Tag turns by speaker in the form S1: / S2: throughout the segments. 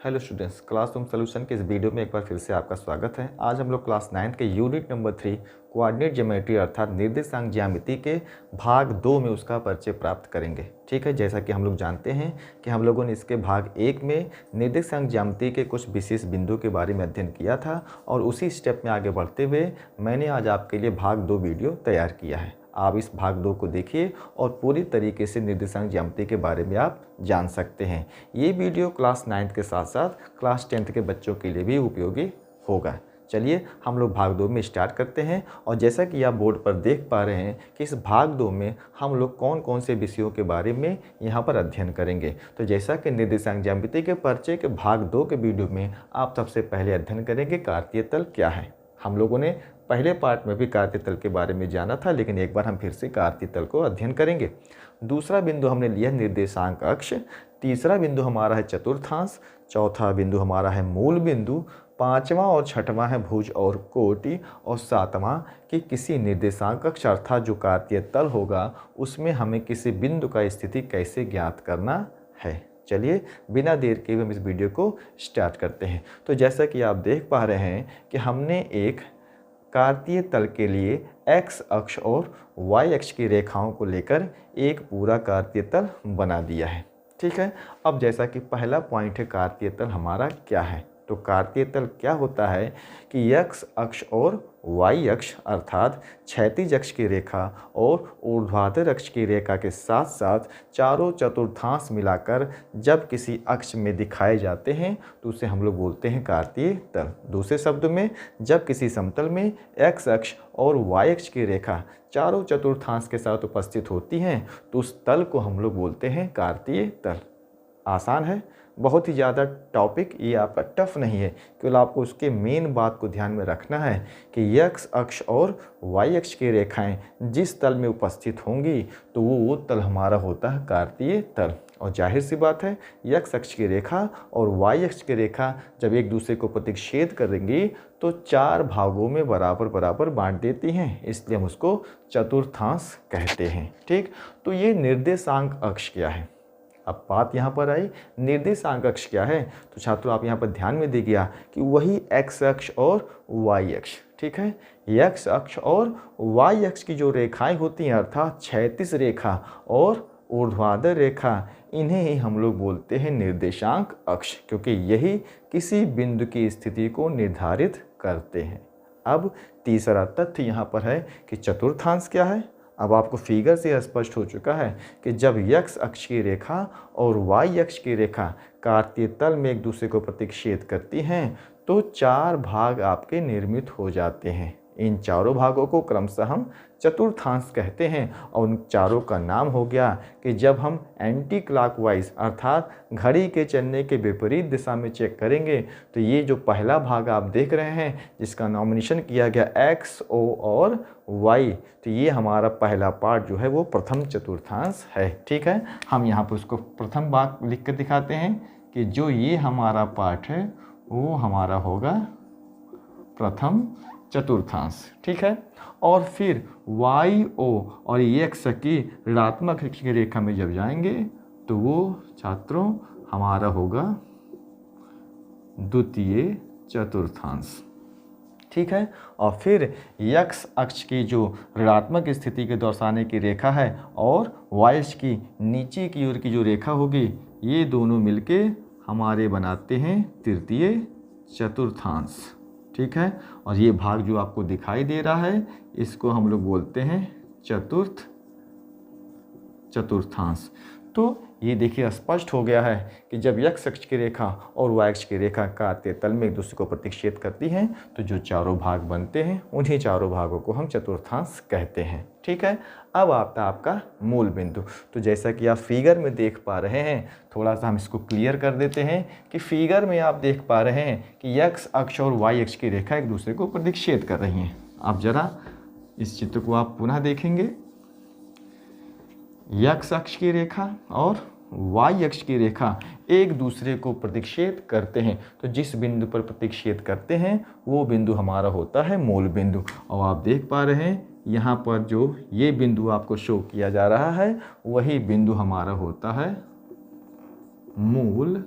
S1: Hello students, classroom solution के इस video में एक बार फिर से आपका स्वागत है। आज हम लोग क्लास 9 के यूनिट नंबर 3 कोऑर्डिनेट ज्योमेट्री अर्थात निर्देशांक ज्यामिति के भाग 2 में उसका परिचय प्राप्त करेंगे। ठीक है, जैसा कि हम लोग जानते हैं कि हम लोगों ने इसके भाग 1 में निर्देशांक ज्यामिति के कुछ विशेष बिंदु के बारे में अध्ययन किया था और उसी स्टेप में आगे बढ़ते हुए मैंने आज आपके लिए भाग 2 वीडियो तैयार किया है। आप इस भाग 2 को देखिए और पूरी तरीके से निर्देशांक ज्यामिति के बारे में आप जान सकते हैं। ये वीडियो क्लास 9 के साथ साथ क्लास 10 के बच्चों के लिए भी उपयोगी होगा। चलिए हम लोग भाग 2 में स्टार्ट करते हैं। और जैसा कि आप बोर्ड पर देख पा रहे हैं कि इस भाग 2 में हम लोग कौन कौन से विषयों के बारे में यहाँ पर अध्ययन करेंगे। तो जैसा कि निर्देशांक ज्यामिति के परिचय के भाग 2 के वीडियो में आप सबसे पहले अध्ययन करेंगे कार्तीय तल क्या है। हम लोगों ने पहले पार्ट में भी कार्तीय तल के बारे में जाना था, लेकिन एक बार हम फिर से कार्तीय तल को अध्ययन करेंगे। दूसरा बिंदु हमने लिया निर्देशांक अक्ष, तीसरा बिंदु हमारा है चतुर्थांश, चौथा बिंदु हमारा है मूल बिंदु, पांचवा और छठवां है भुज और कोटि, और सातवां कि किसी निर्देशांक अक्ष अर्थात जो कार्तीय तल होगा उसमें हमें किसी बिंदु का स्थिति कैसे ज्ञात करना है। चलिए बिना देर के हम इस वीडियो को स्टार्ट करते हैं। तो जैसा कि आप देख पा रहे हैं कि हमने एक कार्तीय तल के लिए x अक्ष और y अक्ष की रेखाओं को लेकर एक पूरा कार्तीय तल बना दिया है। ठीक है, अब जैसा कि पहला पॉइंट है कार्तीय तल हमारा क्या है। तो कार्तीय तल क्या होता है कि x अक्ष और y अक्ष अर्थात क्षैतिज अक्ष की रेखा और ऊर्ध्वाधर अक्ष की रेखा के साथ साथ चारों चतुर्थांश मिलाकर जब किसी अक्ष में दिखाए जाते हैं तो उसे हम लोग बोलते हैं कार्तीय तल। दूसरे शब्दों में जब किसी समतल में x अक्ष और y अक्ष की रेखा चारों चतुर्थांश के साथ उपस्थित होती हैं तो उस तल को हम लोग बोलते हैं कार्तीय तल। आसान है, बहुत ही ज़्यादा टॉपिक ये आपका टफ नहीं है, केवल आपको उसके मेन बात को ध्यान में रखना है कि x अक्ष और y अक्ष की रेखाएं जिस तल में उपस्थित होंगी तो वो तल हमारा होता है कार्तीय तल। और जाहिर सी बात है x अक्ष की रेखा और y अक्ष की रेखा जब एक दूसरे को प्रतिच्छेद करेंगी तो चार भागों में बराबर बराबर बांट देती हैं, इसलिए हम उसको चतुर्थांश कहते हैं। ठीक, तो ये निर्देशांक अक्ष क्या है। अब बात यहाँ पर आई निर्देशांक अक्ष क्या है। तो छात्रों आप यहाँ पर ध्यान में दीजिए कि वही x अक्ष और y अक्ष, ठीक है, x अक्ष और y अक्ष की जो रेखाएं होती हैं अर्थात क्षैतिज रेखा और ऊर्ध्वाधर रेखा, इन्हें ही हम लोग बोलते हैं निर्देशांक अक्ष, क्योंकि यही किसी बिंदु की स्थिति को निर्धारित करते हैं। अब तीसरा तथ्य यहाँ पर है कि चतुर्थांश क्या है। अब आपको फिगर से स्पष्ट हो चुका है कि जब x अक्ष की रेखा और y अक्ष की रेखा कार्तीय तल में एक दूसरे को प्रतिच्छेद करती हैं तो चार भाग आपके निर्मित हो जाते हैं। इन चारों भागों को क्रमशः हम चतुर्थांश कहते हैं और उन चारों का नाम हो गया कि जब हम एंटी क्लॉकवाइज अर्थात घड़ी के चलने के विपरीत दिशा में चेक करेंगे तो ये जो पहला भाग आप देख रहे हैं जिसका नॉमिनेशन किया गया x, o और y, तो ये हमारा पहला पार्ट जो है वो प्रथम चतुर्थांश है। ठीक है, हम यहाँ पर उसको प्रथम भाग लिख कर दिखाते हैं कि जो ये हमारा पार्ट है वो हमारा होगा प्रथम चतुर्थांश। ठीक है, और फिर y, o और x की ऋणात्मक अक्ष की रेखा में जब जाएंगे तो वो छात्रों हमारा होगा द्वितीय चतुर्थांश। ठीक है, और फिर x अक्ष की जो ऋणात्मक स्थिति के दर्शाने की रेखा है और y अक्ष की नीचे की ओर की जो रेखा होगी, ये दोनों मिलके हमारे बनाते हैं तृतीय चतुर्थांश। ठीक है, और ये भाग जो आपको दिखाई दे रहा है इसको हम लोग बोलते हैं चतुर्थांश। तो ये देखिए स्पष्ट हो गया है कि जब x अक्ष की रेखा और y अक्ष की रेखा कार्तीय तल में एक दूसरे को प्रतिच्छेद करती हैं तो जो चारों भाग बनते हैं उन्हीं चारों भागों को हम चतुर्थांश कहते हैं। ठीक है, अब आता है आपका मूल बिंदु। तो जैसा कि आप फिगर में देख पा रहे हैं, थोड़ा सा हम इसको क्लियर कर देते हैं कि फिगर में आप देख पा रहे हैं कि x अक्ष और y अक्ष की रेखा एक दूसरे को प्रतिच्छेद कर रही हैं। आप जरा इस चित्र को आप पुनः देखेंगे, x अक्ष की रेखा और y अक्ष की रेखा एक दूसरे को प्रतिच्छेद करते हैं, तो जिस बिंदु पर प्रतिच्छेद करते हैं वो बिंदु हमारा होता है मूल बिंदु। और आप देख पा रहे हैं यहाँ पर जो ये बिंदु आपको शो किया जा रहा है वही बिंदु हमारा होता है मूल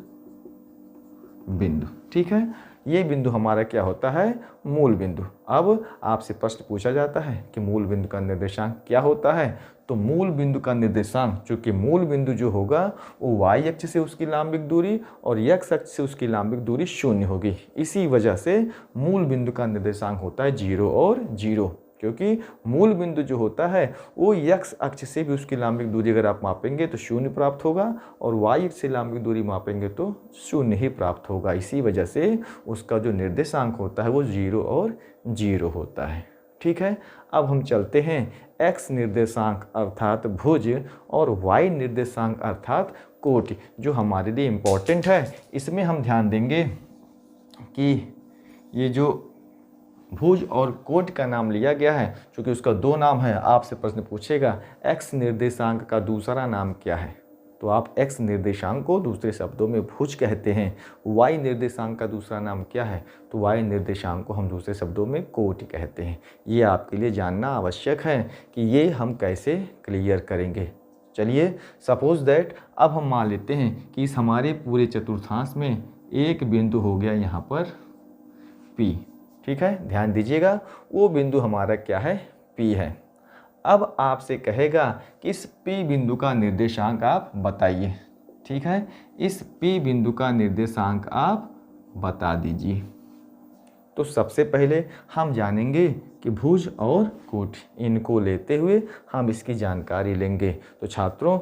S1: बिंदु। ठीक है, ये बिंदु हमारा क्या होता है, मूल बिंदु। अब आपसे प्रश्न पूछा जाता है कि मूल बिंदु का निर्देशांक क्या होता है, तो मूल बिंदु का निर्देशांक, चूंकि मूल बिंदु जो होगा वो y अक्ष से उसकी लांबिक दूरी और x अक्ष से उसकी लांबिक दूरी 0 होगी। इसी वजह से मूल बिंदु का निर्देशांक होता है 0 और 0, क्योंकि मूल बिंदु जो होता है वो x अक्ष से भी उसकी लांबिक दूरी अगर आप मापेंगे तो 0 प्राप्त होगा और y अक्ष से लांबिक दूरी मापेंगे तो 0 ही प्राप्त होगा। इसी वजह से उसका जो निर्देशांक होता है वो 0 और 0 होता है। ठीक है, अब हम चलते हैं x निर्देशांक अर्थात भुज और y निर्देशांक अर्थात कोटि, जो हमारे लिए इम्पोर्टेंट है। इसमें हम ध्यान देंगे कि ये जो भुज और कोटि का नाम लिया गया है, क्योंकि उसका 2 नाम है। आपसे प्रश्न पूछेगा x निर्देशांक का दूसरा नाम क्या है, तो आप x निर्देशांक को दूसरे शब्दों में भुज कहते हैं। y निर्देशांक का दूसरा नाम क्या है, तो y निर्देशांक को हम दूसरे शब्दों में कोटि कहते हैं। ये आपके लिए जानना आवश्यक है कि ये हम कैसे क्लियर करेंगे। चलिए, सपोज दैट अब हम मान लेते हैं कि इस हमारे पूरे चतुर्थांश में एक बिंदु हो गया यहाँ पर P। ठीक है, ध्यान दीजिएगा, वो बिंदु हमारा क्या है, P है। अब आपसे कहेगा कि इस P बिंदु का निर्देशांक आप बताइए। ठीक है, इस P बिंदु का निर्देशांक आप बता दीजिए। तो सबसे पहले हम जानेंगे कि भुज और कोटि, इनको लेते हुए हम इसकी जानकारी लेंगे। तो छात्रों,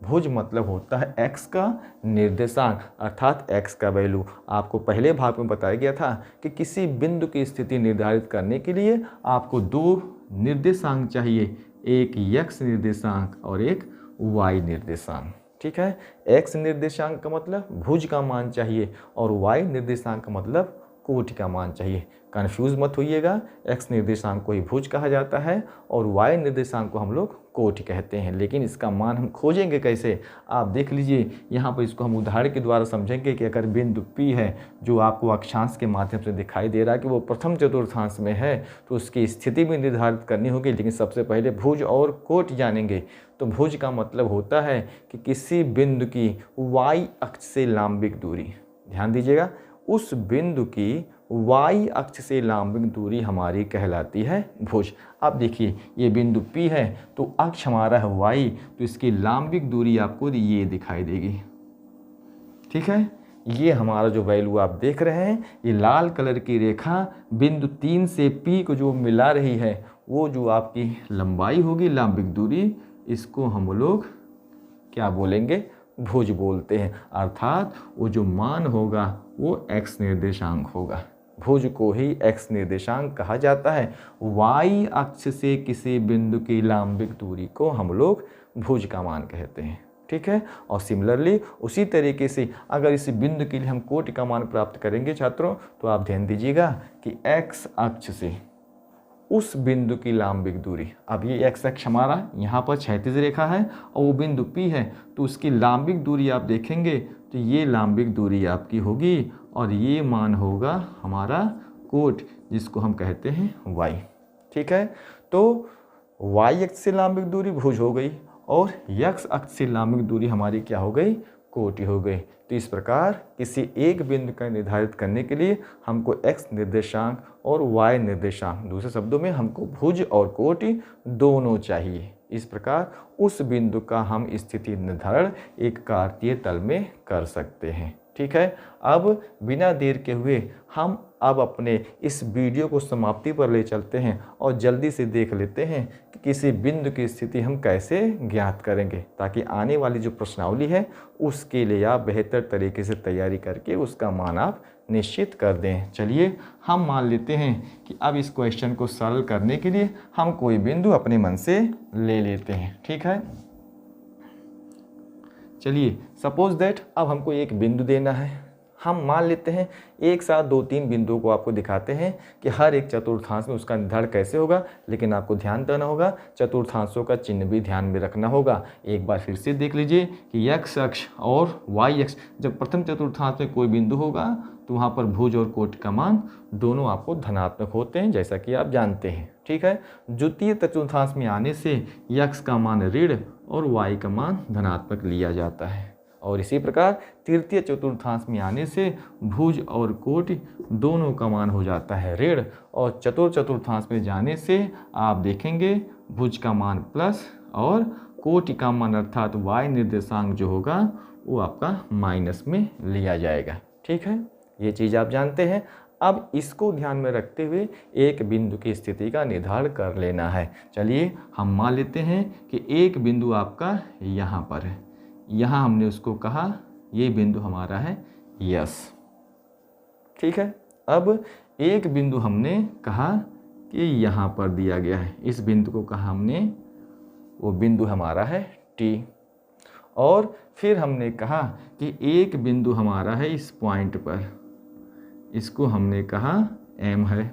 S1: भुज मतलब होता है x का निर्देशांक अर्थात x का वैल्यू। आपको पहले भाग में बताया गया था कि किसी बिंदु की स्थिति निर्धारित करने के लिए आपको 2 निर्देशांक चाहिए, एक x निर्देशांक और एक y निर्देशांक। ठीक है, x निर्देशांक का मतलब भुज का मान चाहिए और y निर्देशांक का मतलब कोटि का मान चाहिए। कन्फ्यूज मत होइएगा, x निर्देशांक को ही भुज कहा जाता है और y निर्देशांक को हम लोग कोटि कहते हैं। लेकिन इसका मान हम खोजेंगे कैसे, आप देख लीजिए। यहाँ पर इसको हम उदाहरण के द्वारा समझेंगे कि अगर बिंदु P है जो आपको अक्षांश के माध्यम से दिखाई दे रहा है कि वो प्रथम चतुर्थांश में है, तो उसकी स्थिति भी निर्धारित करनी होगी। लेकिन सबसे पहले भुज और कोटि जानेंगे। तो भुज का मतलब होता है कि किसी बिंदु की y अक्ष से लांबिक दूरी, ध्यान दीजिएगा, उस बिंदु की y अक्ष से लांबिक दूरी हमारी कहलाती है भुज। अब देखिए, ये बिंदु P है तो अक्ष हमारा है y, तो इसकी लांबिक दूरी आपको ये दिखाई देगी। ठीक है, ये हमारा जो वैल्यू आप देख रहे हैं, ये लाल कलर की रेखा बिंदु 3 से P को जो मिला रही है, वो जो आपकी लंबाई होगी, लांबिक दूरी, इसको हम लोग क्या बोलेंगे, भुज बोलते हैं। अर्थात वो जो मान होगा वो x निर्देशांक होगा। भुज को ही x निर्देशांक कहा जाता है। y अक्ष से किसी बिंदु की लांबिक दूरी को हम लोग भुज का मान कहते हैं। ठीक है, और सिमिलरली उसी तरीके से अगर इस बिंदु के लिए हम कोटि का मान प्राप्त करेंगे छात्रों, तो आप ध्यान दीजिएगा कि x अक्ष से उस बिंदु की लांबिक दूरी, अब ये x अक्ष हमारा यहाँ पर क्षैतिज रेखा है और वो बिंदु P है, तो उसकी लांबिक दूरी आप देखेंगे तो ये लांबिक दूरी आपकी होगी और ये मान होगा हमारा कोटि, जिसको हम कहते हैं y। ठीक है, तो y अक्ष से लांबिक दूरी भुज हो गई और x अक्ष से लांबिक दूरी हमारी क्या हो गई, कोटि हो गई। तो इस प्रकार किसी एक बिंदु का निर्धारित करने के लिए हमको x निर्देशांक और y निर्देशांक, दूसरे शब्दों में हमको भुज और कोटि दोनों चाहिए। इस प्रकार उस बिंदु का हम स्थिति निर्धारण एक कार्तीय तल में कर सकते हैं। ठीक है, अब बिना देर के हुए हम अब अपने इस वीडियो को समाप्ति पर ले चलते हैं और जल्दी से देख लेते हैं कि किसी बिंदु की स्थिति हम कैसे ज्ञात करेंगे, ताकि आने वाली जो प्रश्नावली है उसके लिए आप बेहतर तरीके से तैयारी करके उसका मान आप निश्चित कर दें। चलिए, हम मान लेते हैं कि अब इस क्वेश्चन को सरल करने के लिए हम कोई बिंदु अपने मन से ले लेते हैं। ठीक है, चलिए, सपोज दैट अब हमको एक बिंदु देना है। हम मान लेते हैं एक साथ 2-3 बिंदुओं को आपको दिखाते हैं कि हर एक चतुर्थांश में उसका निर्धारण कैसे होगा, लेकिन आपको ध्यान देना होगा, चतुर्थांशों का चिन्ह भी ध्यान में रखना होगा। एक बार फिर से देख लीजिए कि x अक्ष और y अक्ष, जब प्रथम चतुर्थांश में कोई बिंदु होगा तो वहाँ पर भुज और कोटि का मान दोनों आपको धनात्मक होते हैं, जैसा कि आप जानते हैं। ठीक है, द्वितीय चतुर्थांश में आने से x का मान ऋण और y का मान धनात्मक लिया जाता है। और इसी प्रकार तृतीय चतुर्थांश में आने से भुज और कोटि दोनों का मान हो जाता है ऋण, और चतुर्थांश में जाने से आप देखेंगे भुज का मान प्लस और कोटि का मान अर्थात y निर्देशांक जो होगा वो आपका माइनस में लिया जाएगा। ठीक है, ये चीज़ आप जानते हैं। अब इसको ध्यान में रखते हुए एक बिंदु की स्थिति का निर्धारण कर लेना है। चलिए हम मान लेते हैं कि एक बिंदु आपका यहाँ पर है, यहाँ हमने उसको कहा ये बिंदु हमारा है यस। ठीक है, अब एक बिंदु हमने कहा कि यहाँ पर दिया गया है, इस बिंदु को कहा हमने, वो बिंदु हमारा है टी। और फिर हमने कहा कि एक बिंदु हमारा है इस पॉइंट पर, इसको हमने कहा एम है।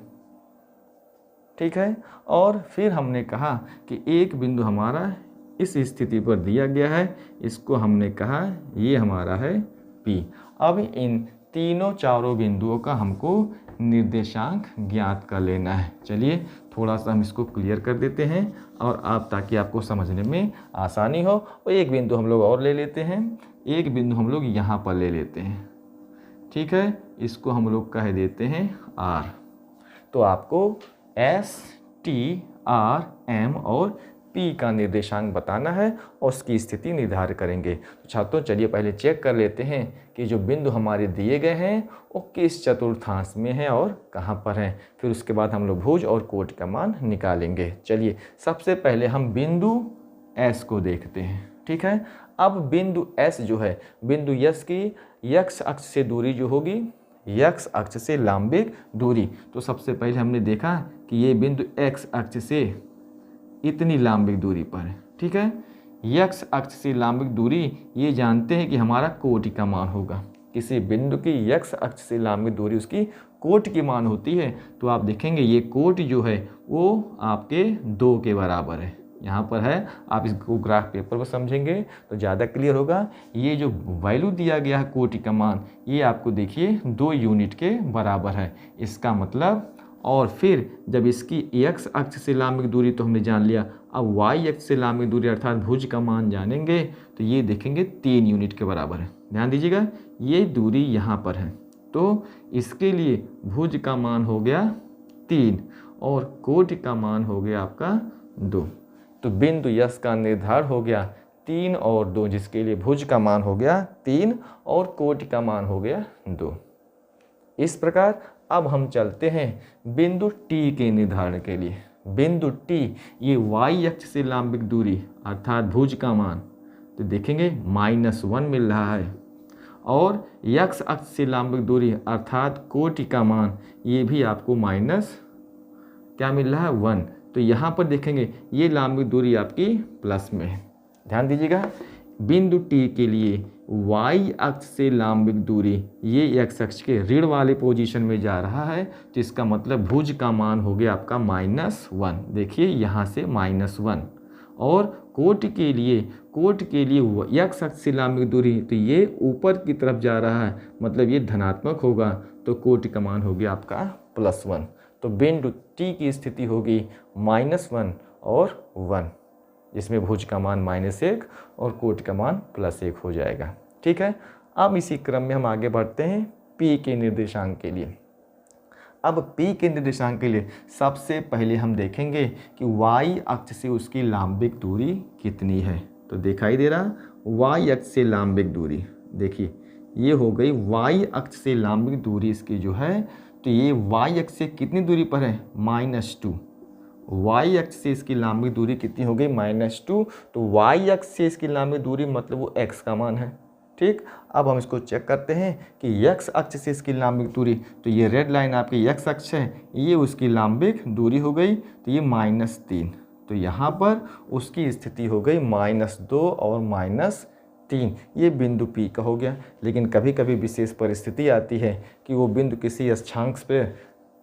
S1: ठीक है, और फिर हमने कहा कि एक बिंदु हमारा इस स्थिति पर दिया गया है, इसको हमने कहा ये हमारा है पी। अब इन तीनों चारों बिंदुओं का हमको निर्देशांक ज्ञात कर लेना है। चलिए थोड़ा सा हम इसको क्लियर कर देते हैं और आप, ताकि आपको समझने में आसानी हो। और एक बिंदु हम लोग और ले लेते हैं, एक बिंदु हम लोग यहाँ पर ले लेते हैं। ठीक है, इसको हम लोग कह देते हैं आर। तो आपको एस, टी, आर, एम और पी का निर्देशांक बताना है और उसकी स्थिति निर्धारित करेंगे। तो छात्रों चलिए पहले चेक कर लेते हैं कि जो बिंदु हमारे दिए गए हैं वो किस चतुर्थांश में है और कहाँ पर हैं। फिर उसके बाद हम लोग भुज और कोटि का मान निकालेंगे। चलिए सबसे पहले हम बिंदु एस को देखते हैं। ठीक है, अब बिंदु एस जो है, बिंदु एस की एक्स अक्ष से दूरी जो होगी, एक्स अक्ष से लंबिक दूरी, तो सबसे पहले हमने देखा कि ये बिंदु एक्स अक्ष से इतनी लंबिक दूरी पर है। ठीक है, एक्स अक्ष से लंबिक दूरी ये जानते हैं कि हमारा कोटि का मान होगा। किसी बिंदु की एक्स अक्ष से लंबिक दूरी उसकी कोटि की मान होती है। तो आप देखेंगे ये कोटि जो है वो आपके 2 के बराबर है, यहाँ पर है। आप इसको ग्राफ पेपर पर समझेंगे तो ज़्यादा क्लियर होगा। ये जो वैल्यू दिया गया है कोटि का मान, ये आपको देखिए 2 यूनिट के बराबर है, इसका मतलब। और फिर जब इसकी एक्स अक्ष से लंबिक दूरी तो हमने जान लिया, अब वाई अक्ष से लंबिक दूरी अर्थात भुज का मान जानेंगे तो ये देखेंगे 3 यूनिट के बराबर है। ध्यान दीजिएगा, ये दूरी यहाँ पर है, तो इसके लिए भुज का मान हो गया 3 और कोटि का मान हो गया आपका 2। तो बिंदु यस का निर्धारण हो गया 3 और 2, जिसके लिए भुज का मान हो गया 3 और कोटि का मान हो गया 2। इस प्रकार अब हम चलते हैं बिंदु टी के निर्धारण के लिए। बिंदु टी ये वाई अक्ष से लंबिक दूरी अर्थात भुज का मान, तो देखेंगे -1 मिल रहा है, और एक्स अक्ष से लंबिक दूरी अर्थात कोटि का मान ये भी आपको माइनस क्या मिल रहा है 1। तो यहाँ पर देखेंगे ये लंबिक दूरी आपकी प्लस में है। ध्यान दीजिएगा, बिंदु टी के लिए वाई अक्ष से लंबिक दूरी ये एक्स अक्ष के ऋण वाले पोजीशन में जा रहा है, तो इसका मतलब भुज का मान हो गया आपका -1। देखिए यहाँ से -1। और कोटि के लिए एक्स अक्ष से लंबिक दूरी तो ये ऊपर की तरफ जा रहा है, मतलब ये धनात्मक होगा, तो कोटि का मान हो गया आपका +1। तो बिंदु टी की स्थिति होगी -1 और 1, जिसमें भुज का मान -1 और कोटि का मान +1 हो जाएगा। ठीक है, अब इसी क्रम में हम आगे बढ़ते हैं पी के निर्देशांक के लिए। अब पी के निर्देशांक के लिए सबसे पहले हम देखेंगे कि वाई अक्ष से उसकी लंबिक दूरी कितनी है। तो दिखाई दे रहा वाई अक्ष से लंबिक दूरी, देखिए ये हो गई वाई अक्ष से लंबिक दूरी इसकी जो है, तो ये वाई अक्ष से कितनी दूरी पर है -2। वाई अक्ष से इसकी लंबिक दूरी कितनी हो गई -2। तो वाई अक्ष से इसकी लंबिक दूरी मतलब वो एक्स का मान है। ठीक, अब हम इसको चेक करते हैं कि एक्स अक्ष से इसकी लंबिक दूरी, तो ये रेड लाइन आपकी एक्स अक्ष है, ये उसकी लंबिक दूरी हो गई, तो ये -3। तो यहाँ पर उसकी स्थिति हो गई -2 और -3। ये बिंदु पी का हो गया। लेकिन कभी कभी विशेष परिस्थिति आती है कि वो बिंदु किसी अक्षांश पे,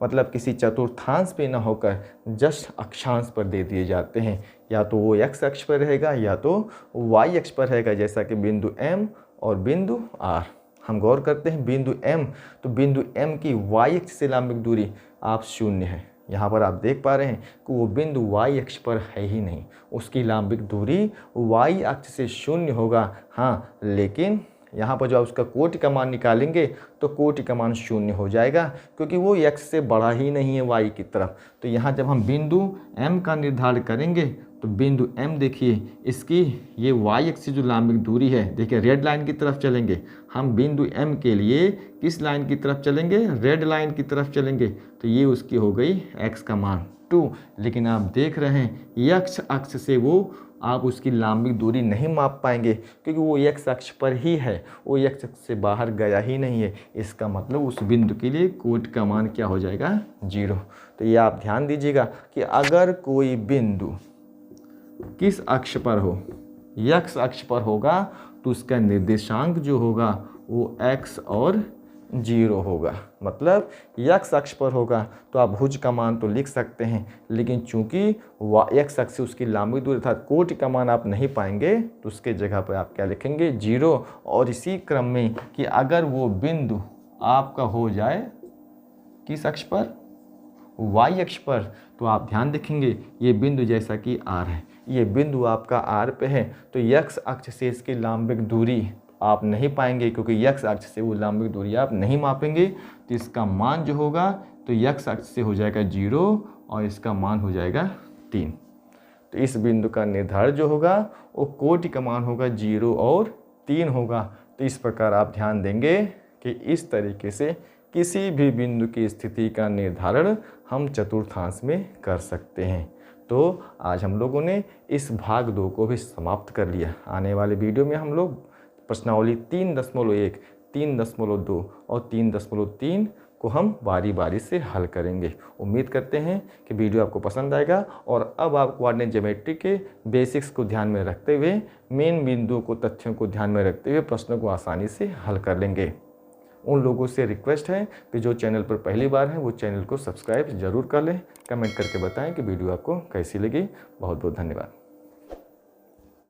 S1: मतलब किसी चतुर्थांश पे ना होकर जस्ट अक्षांश पर दे दिए जाते हैं, या तो वो एक्स अक्ष पर रहेगा या तो वाई अक्ष पर रहेगा, जैसा कि बिंदु एम और बिंदु आर। हम गौर करते हैं बिंदु एम, तो बिंदु एम की वाई अक्ष से लंबिक दूरी आप 0 है। यहाँ पर आप देख पा रहे हैं कि वो बिंदु वाई अक्ष पर है ही नहीं, उसकी लंबिक दूरी वाई अक्ष से 0 होगा। हाँ, लेकिन यहाँ पर जो उसका कोटि का मान निकालेंगे तो कोटि का मान 0 हो जाएगा, क्योंकि वो x से बड़ा ही नहीं है y की तरफ। तो यहाँ जब हम बिंदु m का निर्धारण करेंगे तो बिंदु m देखिए, इसकी ये y एक्सिस से जो लंबिक दूरी है, देखिए रेड लाइन की तरफ चलेंगे हम। बिंदु m के लिए किस लाइन की तरफ चलेंगे? रेड लाइन की तरफ चलेंगे। तो ये उसकी हो गई x का मान 2। लेकिन आप देख रहे हैं x अक्ष से वो आप उसकी लंबिक दूरी नहीं माप पाएंगे, क्योंकि वो x अक्ष पर ही है, वो x अक्ष से बाहर गया ही नहीं है। इसका मतलब उस बिंदु के लिए कोटि का मान क्या हो जाएगा? 0। तो ये आप ध्यान दीजिएगा कि अगर कोई बिंदु किस अक्ष पर हो, x अक्ष पर होगा, तो उसका निर्देशांक जो होगा वो x और 0 होगा। मतलब x अक्ष पर होगा तो आप भुज का मान तो लिख सकते हैं, लेकिन चूंकि x अक्ष से उसकी लंबिक दूरी अर्थात कोटि का मान आप नहीं पाएंगे, तो उसके जगह पर आप क्या लिखेंगे? 0। और इसी क्रम में कि अगर वो बिंदु आपका हो जाए किस अक्ष पर? y अक्ष पर, तो आप ध्यान रखेंगे ये बिंदु जैसा कि r है, ये बिंदु आपका r पे है, तो x अक्ष से इसकी लंबिक दूरी आप नहीं पाएंगे, क्योंकि x अक्ष से वो लंबिक दूरी आप नहीं मापेंगे। तो इसका मान जो होगा तो x अक्ष से हो जाएगा 0 और इसका मान हो जाएगा 3। तो इस बिंदु का निर्धारण जो होगा वो कोटि का मान होगा 0 और 3 होगा। तो इस प्रकार आप ध्यान देंगे कि इस तरीके से किसी भी बिंदु की स्थिति का निर्धारण हम चतुर्थांश में कर सकते हैं। तो आज हम लोगों ने इस भाग 2 को भी समाप्त कर लिया। आने वाले वीडियो में हम लोग प्रश्नावली 3.1, 3.2 और 3.3 को हम बारी बारी से हल करेंगे। उम्मीद करते हैं कि वीडियो आपको पसंद आएगा और अब आप कोऑर्डिनेट ज्योमेट्री के बेसिक्स को ध्यान में रखते हुए, मेन बिंदुओं को, तथ्यों को ध्यान में रखते हुए प्रश्नों को आसानी से हल कर लेंगे। उन लोगों से रिक्वेस्ट है कि जो चैनल पर पहली बार है वो चैनल को सब्सक्राइब ज़रूर कर लें। कमेंट करके बताएं कि वीडियो आपको कैसी लगी। बहुत बहुत धन्यवाद।